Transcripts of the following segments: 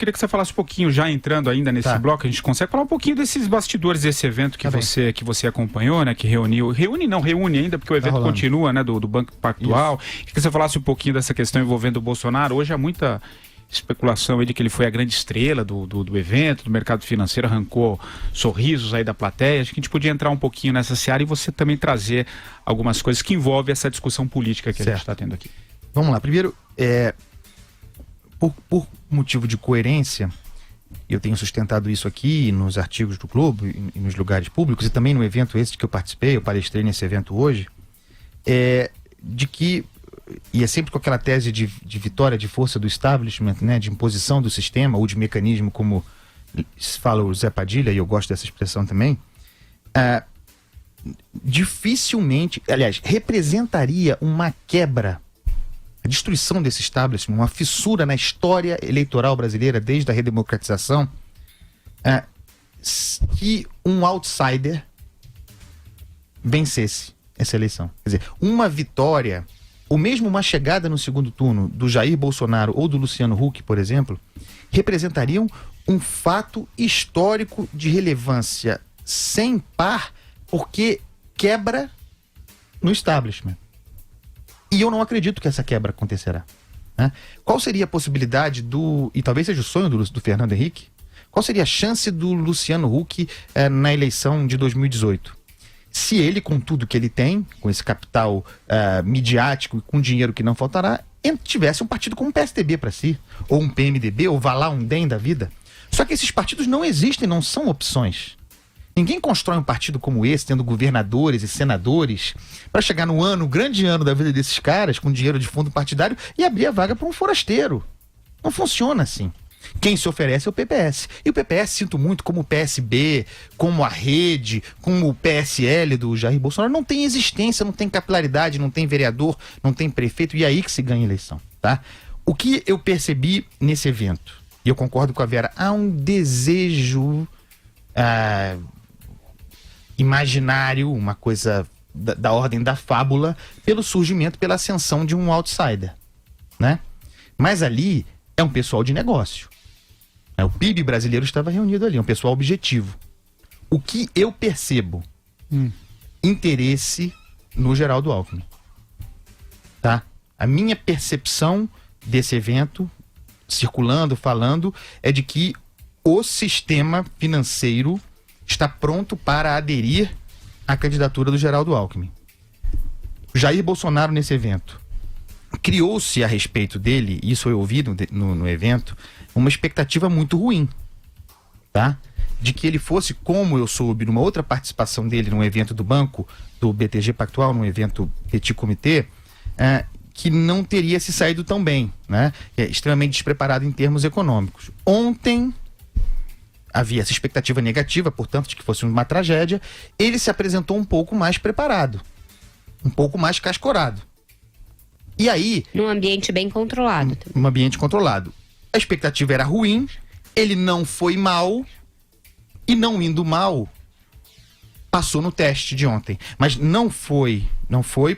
queria que você falasse um pouquinho, já entrando ainda nesse bloco, a gente consegue falar um pouquinho desses bastidores desse evento que você acompanhou, né? Que reúne ainda, porque o evento continua, né? Do Banco Pactual. Queria que você falasse um pouquinho dessa questão envolvendo o Bolsonaro. Hoje há muita especulação aí de que ele foi a grande estrela do evento, do mercado financeiro, arrancou sorrisos aí da plateia. Acho que a gente podia entrar um pouquinho nessa seara e você também trazer algumas coisas que envolvem essa discussão política que a gente está tendo aqui. Vamos lá. Primeiro, por motivo de coerência, eu tenho sustentado isso aqui nos artigos do Globo e nos lugares públicos, e também no evento esse que eu participei, eu palestrei nesse evento hoje, de que, e é sempre com aquela tese de vitória, de força do establishment, né, de imposição do sistema, ou de mecanismo, como fala o Zé Padilha, e eu gosto dessa expressão também, dificilmente, aliás, representaria uma quebra, a destruição desse establishment, uma fissura na história eleitoral brasileira desde a redemocratização, que um outsider vencesse essa eleição. Quer dizer, uma vitória, ou mesmo uma chegada no segundo turno do Jair Bolsonaro ou do Luciano Huck, por exemplo, representariam um fato histórico de relevância sem par, porque quebra no establishment. E eu não acredito que essa quebra acontecerá, né? Qual seria a possibilidade e talvez seja o sonho do Fernando Henrique, qual seria a chance do Luciano Huck na eleição de 2018? Se ele, com tudo que ele tem, com esse capital midiático e com dinheiro que não faltará, tivesse um partido como o PSDB para si, ou um PMDB, ou vá lá um DEM da vida. Só que esses partidos não existem, não são opções. Ninguém constrói um partido como esse, tendo governadores e senadores, para chegar no grande ano da vida desses caras, com dinheiro de fundo partidário, e abrir a vaga para um forasteiro. Não funciona assim. Quem se oferece é o PPS. E o PPS, sinto muito, como o PSB, como a Rede, como o PSL do Jair Bolsonaro, não tem existência, não tem capilaridade, não tem vereador, não tem prefeito, e é aí que se ganha eleição, tá? O que eu percebi nesse evento, e eu concordo com a Vera, há um desejo imaginário, uma coisa da ordem da fábula, pelo surgimento, pela ascensão de um outsider, né? Mas ali é um pessoal de negócio. O PIB brasileiro estava reunido ali, um pessoal objetivo. O que eu percebo? Interesse no Geraldo Alckmin. Tá? A minha percepção desse evento, circulando, falando, é de que o sistema financeiro está pronto para aderir à candidatura do Geraldo Alckmin. Jair Bolsonaro, nesse evento, criou-se a respeito dele, isso eu ouvi no evento, uma expectativa muito ruim, tá? De que ele fosse, como eu soube numa outra participação dele num evento do banco, do BTG Pactual, num evento Petit Comité, que não teria se saído tão bem, né? Extremamente despreparado em termos econômicos. Ontem havia essa expectativa negativa, portanto, de que fosse uma tragédia. Ele se apresentou um pouco mais preparado, um pouco mais cascorado. E aí... Num ambiente bem controlado. Um ambiente controlado. A expectativa era ruim, ele não foi mal, e não indo mal, passou no teste de ontem. Mas não foi,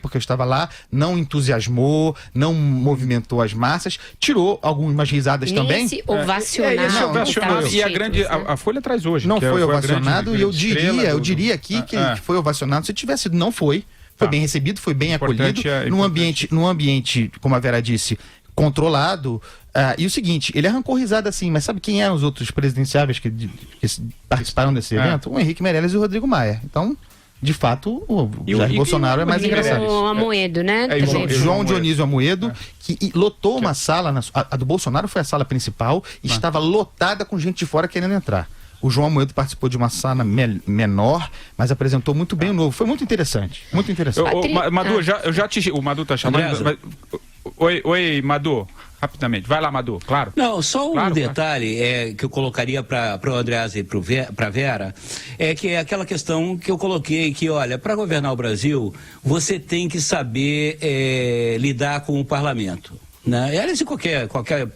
porque eu estava lá, não entusiasmou, não movimentou as massas, tirou algumas risadas também. Se ovacionado. E a Folha traz hoje. Não foi ovacionado, e eu diria aqui que foi ovacionado. Se tivesse sido, não foi. Foi bem recebido, foi bem acolhido, num ambiente, como a Vera disse, controlado. E o seguinte, ele arrancou risada assim, mas sabe quem eram os outros presidenciáveis que participaram desse evento? O Henrique Meirelles e o Rodrigo Maia. Então, de fato, o Jair Bolsonaro é mais engraçado. O Amoedo, né? João Dionísio Amoedo, que lotou uma sala, a do Bolsonaro foi a sala principal, e estava lotada com gente de fora querendo entrar. O João Amoedo participou de uma sala menor, mas apresentou muito bem o novo. Foi muito interessante. Muito interessante. Madu, eu já te... O Madu tá chamando. Oi, Madu. Rapidamente. Vai lá, Madu, claro. Não, só um detalhe que eu colocaria para o Andreasa e para a Vera, é que é aquela questão que eu coloquei, que, olha, para governar o Brasil, você tem que saber lidar com o parlamento. Né? Aliás, em qualquer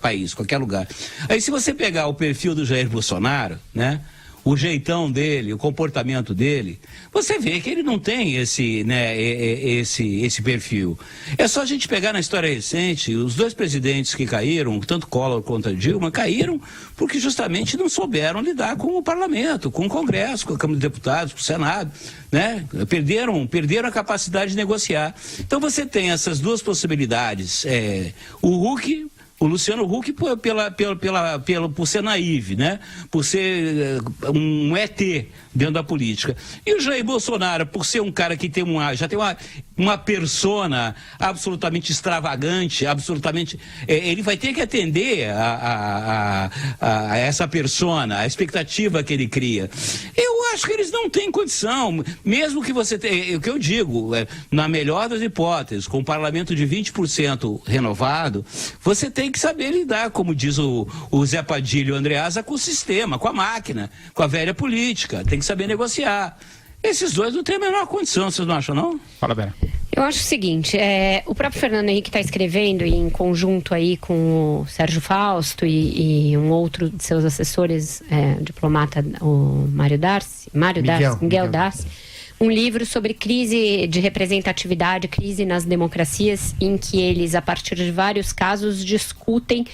país, qualquer lugar. Aí, se você pegar o perfil do Jair Bolsonaro, né? o jeitão dele, o comportamento dele, você vê que ele não tem esse perfil. É só a gente pegar na história recente, os dois presidentes que caíram, tanto Collor quanto Dilma, caíram porque justamente não souberam lidar com o parlamento, com o Congresso, com a Câmara de Deputados, com o Senado, né? Perderam a capacidade de negociar. Então você tem essas duas possibilidades, o Luciano Huck por ser naive, né? Por ser um ET dentro da política. E o Jair Bolsonaro, por ser um cara que já tem uma persona absolutamente extravagante, absolutamente... ele vai ter que atender a essa persona, a expectativa que ele cria. Eu acho que eles não têm condição, mesmo que você tenha... O que eu digo, na melhor das hipóteses, com um parlamento de 20% renovado, você tem que saber lidar, como diz o Zé Padilha e o Andreasa, com o sistema, com a máquina, com a velha política. Tem que saber negociar. Esses dois não têm a menor condição, vocês não acham, não? Fala, Vera. Eu acho o seguinte, o próprio Fernando Henrique está escrevendo em conjunto aí com o Sérgio Fausto e um outro de seus assessores, diplomata, o Miguel Darcy, um livro sobre crise de representatividade, crise nas democracias, em que eles, a partir de vários casos, discutem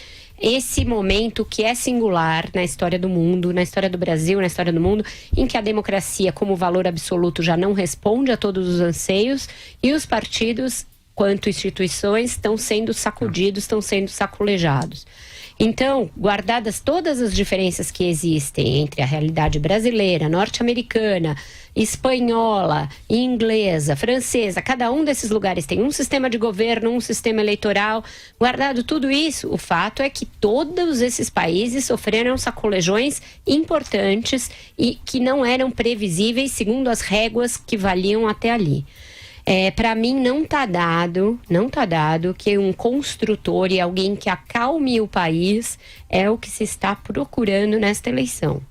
esse momento que é singular na história do mundo, na história do Brasil, na história do mundo, em que a democracia como valor absoluto já não responde a todos os anseios e os partidos, quanto instituições, estão sendo sacudidos, estão sendo saculejados. Então, guardadas todas as diferenças que existem entre a realidade brasileira, norte-americana, espanhola, inglesa, francesa, cada um desses lugares tem um sistema de governo, um sistema eleitoral. Guardado tudo isso, o fato é que todos esses países sofreram sacolejões importantes e que não eram previsíveis segundo as réguas que valiam até ali. Para mim não está dado que um construtor e alguém que acalme o país é o que se está procurando nesta eleição.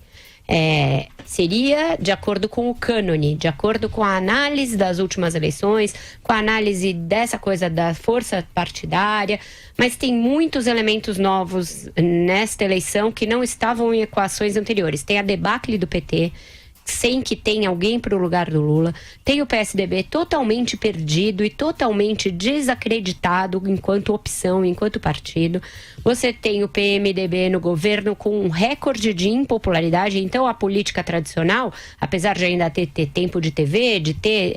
Seria de acordo com o cânone, de acordo com a análise das últimas eleições, com a análise dessa coisa da força partidária, mas tem muitos elementos novos nesta eleição que não estavam em equações anteriores. Tem a debacle do PT, sem que tenha alguém para o lugar do Lula. Tem o PSDB totalmente perdido e totalmente desacreditado enquanto opção, enquanto partido. Você tem o PMDB no governo com um recorde de impopularidade. Então a política tradicional, apesar de ainda ter tempo de TV, de ter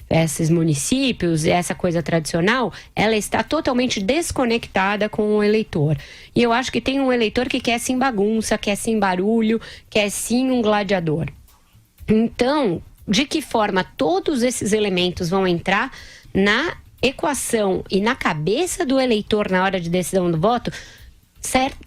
esses municípios, essa coisa tradicional, ela está totalmente desconectada com o eleitor. E eu acho que tem um eleitor que quer sim bagunça, quer sim barulho, quer sim um gladiador. Então, de que forma todos esses elementos vão entrar na equação e na cabeça do eleitor na hora de decisão do voto?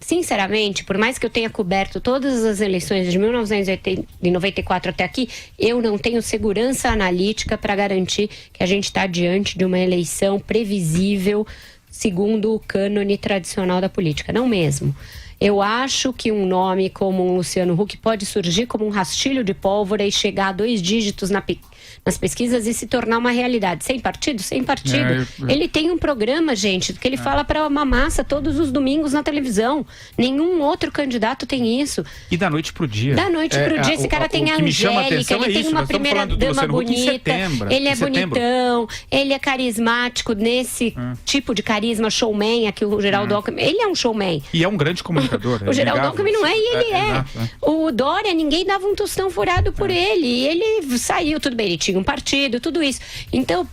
Sinceramente, por mais que eu tenha coberto todas as eleições de 1994 até aqui, eu não tenho segurança analítica para garantir que a gente está diante de uma eleição previsível segundo o cânone tradicional da política. Não mesmo. Eu acho que um nome como o Luciano Huck pode surgir como um rastilho de pólvora e chegar a 2 dígitos nas pesquisas e se tornar uma realidade. Sem partido? Sem partido. Ele tem um programa, gente, que ele fala para uma massa todos os domingos na televisão. Nenhum outro candidato tem isso. E da noite pro dia. Da noite pro dia. Esse cara tem a Angélica, ele tem uma primeira dama bonita, ele é bonitão, ele é carismático nesse tipo de carisma, showman, aqui o Geraldo Alckmin. Ele é um showman. E é um grande comunicador. O Geraldo Alckmin não é, e ele é. O Dória, ninguém dava um tostão furado por ele. E ele saiu, tudo bem, ele tinha um partido, tudo isso. Então,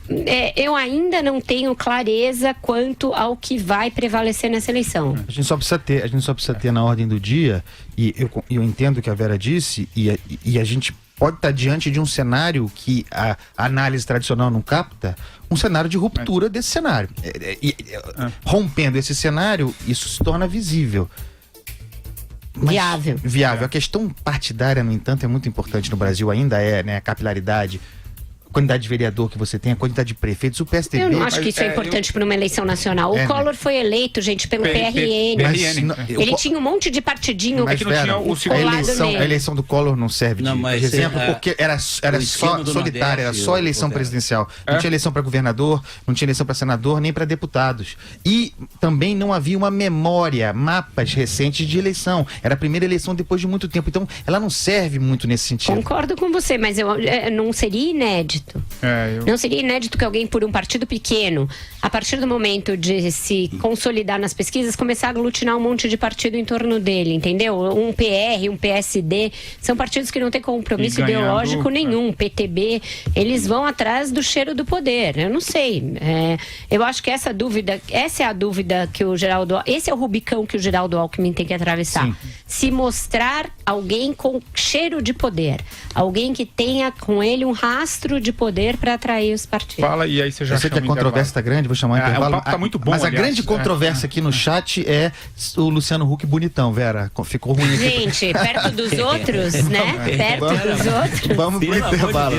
eu ainda não tenho clareza quanto ao que vai prevalecer nessa eleição. A gente só precisa ter na ordem do dia, e eu entendo o que a Vera disse, e a gente pode estar diante de um cenário que a análise tradicional não capta, um cenário de ruptura desse cenário. Rompendo esse cenário, isso se torna visível. Viável. A questão partidária, no entanto, é muito importante no Brasil, ainda né? A capilaridade. quantidade de vereador que você tem, a quantidade de prefeitos, o PSDB... Eu não acho que isso é importante para uma eleição nacional. O Collor foi eleito, gente, pelo PRN. Ele tinha um monte de partidinho mas, que Vera, tinha a eleição do Collor não serve de exemplo, porque era só solitária, era só eleição presidencial. Não tinha eleição para governador, não tinha eleição para senador, nem para deputados. E também não havia uma memória, mapas recentes de eleição. Era a primeira eleição depois de muito tempo. Então, ela não serve muito nesse sentido. Concordo com você, mas não seria inédito. Não seria inédito que alguém por um partido pequeno, a partir do momento de se consolidar nas pesquisas, começar a aglutinar um monte de partido em torno dele, entendeu? Um PR, um PSD, são partidos que não têm compromisso ideológico nenhum. PTB, eles vão atrás do cheiro do poder. Eu não sei. Eu acho que essa é a dúvida que o Geraldo... Esse é o Rubicão que o Geraldo Alckmin tem que atravessar. Sim. Se mostrar alguém com cheiro de poder. Alguém que tenha com ele um rastro de poder para atrair os partidos. Fala, e aí você já... Eu sei que a controvérsia está grande, vou chamar o intervalo. O papo tá muito bom, mas a grande controvérsia aqui no chat é o Luciano Huck bonitão, Vera. Ficou ruim aqui. Gente, perto dos outros, né? Perto dos outros. Vamos pro intervalo.